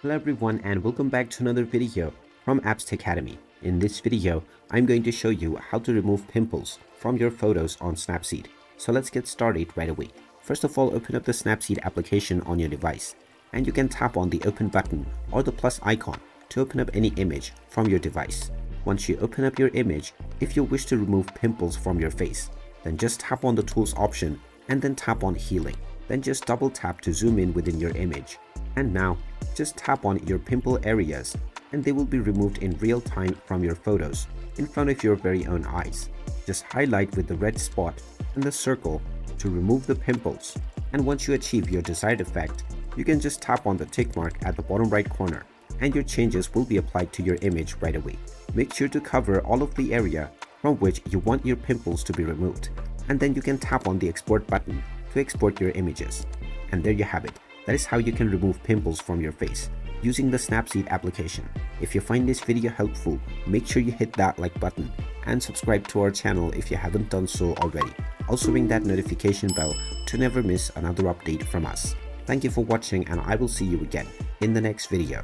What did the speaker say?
Hello everyone and welcome back to another video from Apps Academy. In this video, I'm going to show you how to remove pimples from your photos on Snapseed. So let's get started right away. First of all, open up the Snapseed application on your device and you can tap on the open button or the plus icon to open up any image from your device. Once you open up your image, if you wish to remove pimples from your face, then just tap on the tools option and then tap on healing. Then just double tap to zoom in within your image. And now, just tap on your pimple areas and they will be removed in real time from your photos in front of your very own eyes. Just highlight with the red spot and the circle to remove the pimples. And once you achieve your desired effect, you can just tap on the tick mark at the bottom right corner and your changes will be applied to your image right away. Make sure to cover all of the area from which you want your pimples to be removed. And then you can tap on the export button to export your images. And there you have it. That is how you can remove pimples from your face using the Snapseed application. If you find this video helpful, make sure you hit that like button and subscribe to our channel if you haven't done so already. Also ring that notification bell to never miss another update from us. Thank you for watching and I will see you again in the next video.